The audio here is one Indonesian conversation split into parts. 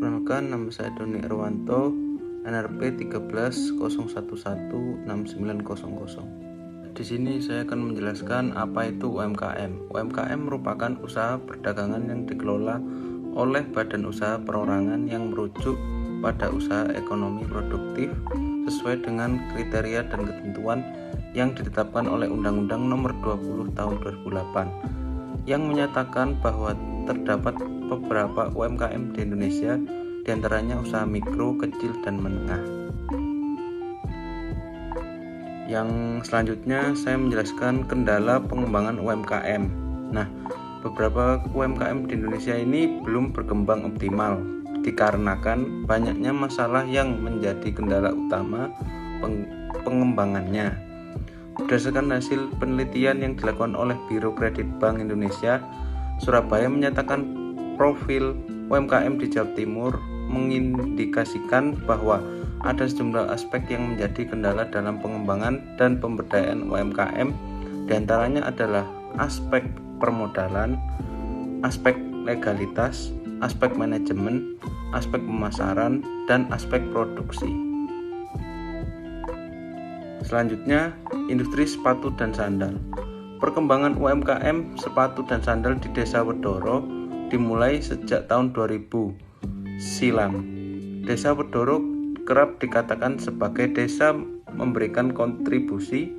Perkenalkan, nama saya Doni Irwanto, NRP 1301169000. Di sini saya akan menjelaskan apa itu UMKM. UMKM merupakan usaha perdagangan yang dikelola oleh badan usaha perorangan yang merujuk pada usaha ekonomi produktif sesuai dengan kriteria dan ketentuan yang ditetapkan oleh Undang-Undang Nomor 20 Tahun 2008 yang menyatakan bahwa terdapat beberapa UMKM di Indonesia, diantaranya usaha mikro, kecil, dan menengah. Yang selanjutnya saya menjelaskan kendala pengembangan UMKM. Nah, beberapa UMKM di Indonesia ini belum berkembang optimal dikarenakan banyaknya masalah yang menjadi kendala utama pengembangannya. Berdasarkan hasil penelitian yang dilakukan oleh Biro Kredit Bank Indonesia, Surabaya menyatakan profil UMKM di Jawa Timur mengindikasikan bahwa ada sejumlah aspek yang menjadi kendala dalam pengembangan dan pemberdayaan UMKM. Di antaranya adalah aspek permodalan, aspek legalitas, aspek manajemen, aspek pemasaran, dan aspek produksi. Selanjutnya, industri sepatu dan sandal. Perkembangan UMKM sepatu dan sandal di Desa Wedoro dimulai sejak tahun 2000 silam. Desa Wedoro kerap dikatakan sebagai desa memberikan kontribusi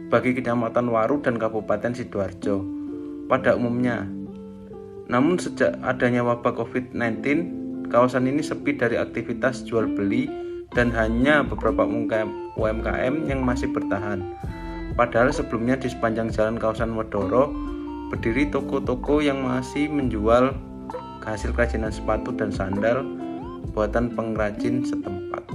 bagi Kecamatan Waru dan Kabupaten Sidoarjo pada umumnya. Namun sejak adanya wabah COVID-19, kawasan ini sepi dari aktivitas jual beli dan hanya beberapa UMKM yang masih bertahan. Padahal sebelumnya di sepanjang jalan kawasan Wedoro berdiri toko-toko yang masih menjual hasil kerajinan sepatu dan sandal buatan pengrajin setempat.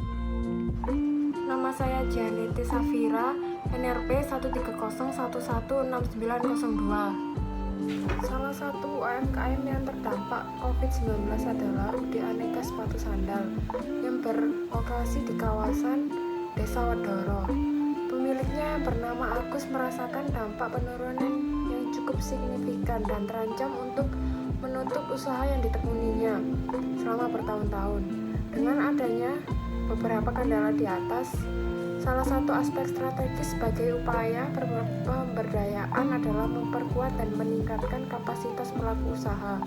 Nama saya Janeti Safira, NRP 1301169002. Salah satu UMKM yang terdampak COVID-19 adalah UD Aneka Sepatu Sandal yang beroperasi di kawasan Desa Wedoro. Pemiliknya yang bernama Agus merasakan dampak penurunan yang cukup signifikan dan terancam untuk menutup usaha yang ditekuninya selama bertahun-tahun. Dengan adanya beberapa kendala di atas, salah satu aspek strategis sebagai upaya pemberdayaan adalah memperkuat dan meningkatkan kapasitas pelaku usaha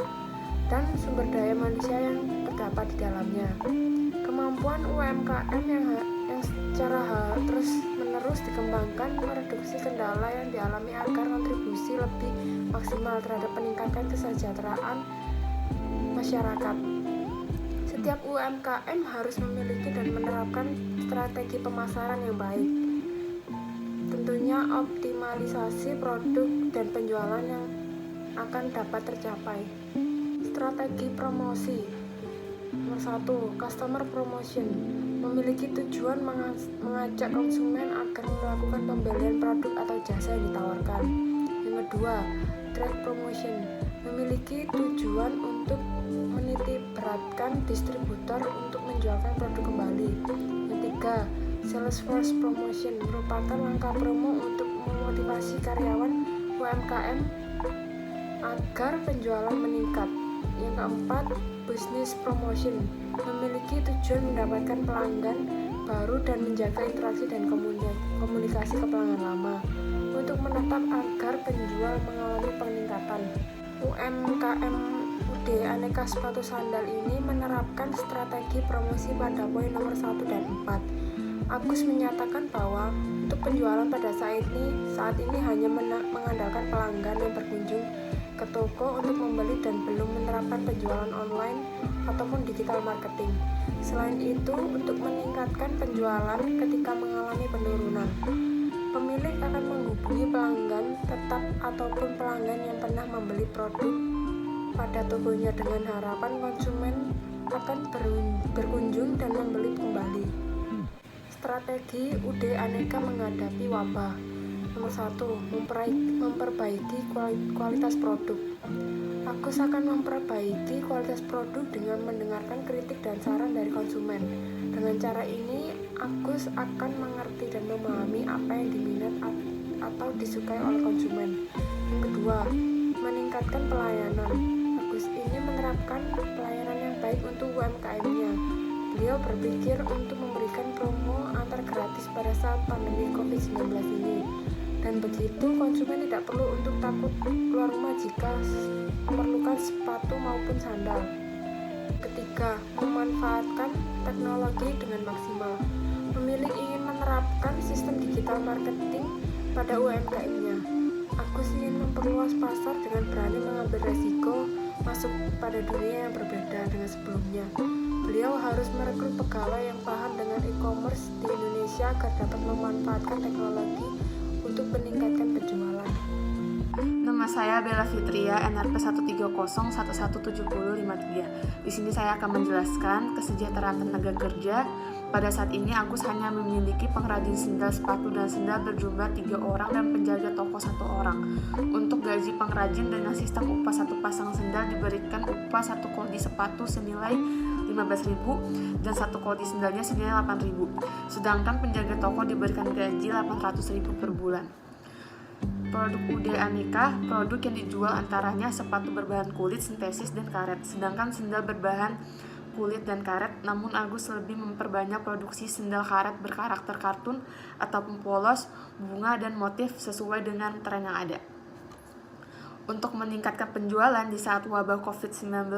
dan sumber daya manusia yang terdapat di dalamnya. Kemampuan UMKM yang secara terus-menerus dikembangkan mereduksi kendala yang dialami agar kontribusi lebih maksimal terhadap peningkatan kesejahteraan masyarakat. Setiap UMKM harus memiliki dan menerapkan strategi pemasaran yang baik. Tentunya optimalisasi produk dan penjualan yang akan dapat tercapai. Strategi promosi. Nomor 1, customer promotion. Memiliki tujuan mengajak konsumen agar melakukan pembelian produk atau jasa yang ditawarkan. Yang kedua, trade promotion. Memiliki tujuan untuk menitikberatkan distributor untuk menjualkan produk kembali. Yang ketiga, sales force promotion merupakan langkah promo untuk memotivasi karyawan UMKM agar penjualan meningkat. Yang keempat, business promotion memiliki tujuan mendapatkan pelanggan baru dan menjaga interaksi dan komunikasi ke pelanggan lama untuk menetap agar penjual mengalami peningkatan. UMKM UD Aneka Sepatu Sandal ini menerapkan strategi promosi pada poin nomor 1 dan 4. Agus menyatakan bahwa untuk penjualan pada saat ini hanya mengandalkan pelanggan yang berkunjung ke toko untuk membeli dan belum menerapkan penjualan online ataupun digital marketing. Selain itu, untuk meningkatkan penjualan ketika mengalami penurunan, pemilik akan menghubungi pelanggan tetap ataupun pelanggan yang pernah membeli produk pada tokonya dengan harapan konsumen akan berkunjung dan membeli kembali. Strategi UD Aneka menghadapi wabah. Nomor 1, memperbaiki kualitas produk. Agus akan memperbaiki kualitas produk dengan mendengarkan kritik dan saran dari konsumen. Dengan cara ini, Agus akan mengerti dan memahami apa yang diminat atau disukai oleh konsumen. Yang kedua, meningkatkan pelayanan. Agus ini menerapkan pelayanan yang baik terbaik untuk UMKM-nya. Beliau berpikir untuk memberikan promo antar gratis pada saat pandemi COVID-19 ini. Dan begitu konsumen tidak perlu untuk takut keluar rumah jika memerlukan sepatu maupun sandal. Ketiga, memanfaatkan teknologi dengan maksimal. Pemilik ingin menerapkan sistem digital marketing pada UMKM-nya. Agus ingin memperluas pasar dengan berani mengambil resiko masuk pada dunia yang berbeda dengan sebelumnya. Beliau harus merekrut pegawai yang paham dengan e-commerce di Indonesia agar dapat memanfaatkan teknologi untuk meningkatkan penjualan. Nama saya Bella Fitria, NRP 130117053. Di sini saya akan menjelaskan kesejahteraan tenaga kerja. Pada saat ini Agus hanya memiliki pengrajin sendal, sepatu, dan sendal berjumlah 3 orang dan penjaga toko 1 orang. Untuk gaji pengrajin dengan sistem upah satu pasang sendal diberikan upah satu kodi sepatu senilai 15.000 dan satu kodi sendalnya senilai 8.000. Sedangkan penjaga toko diberikan gaji 800.000 per bulan. Produk UD Aneka, produk yang dijual antaranya sepatu berbahan kulit, sintesis, dan karet. Sedangkan sendal berbahan kulit dan karet, namun Agus lebih memperbanyak produksi sendal karet berkarakter kartun ataupun polos, bunga, dan motif sesuai dengan tren yang ada. Untuk meningkatkan penjualan di saat wabah COVID-19,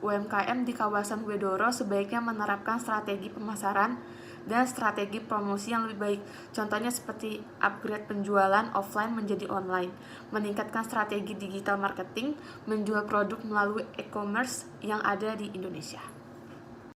UMKM di kawasan Wedoro sebaiknya menerapkan strategi pemasaran dan strategi promosi yang lebih baik. Contohnya seperti upgrade penjualan offline menjadi online, meningkatkan strategi digital marketing, menjual produk melalui e-commerce yang ada di Indonesia.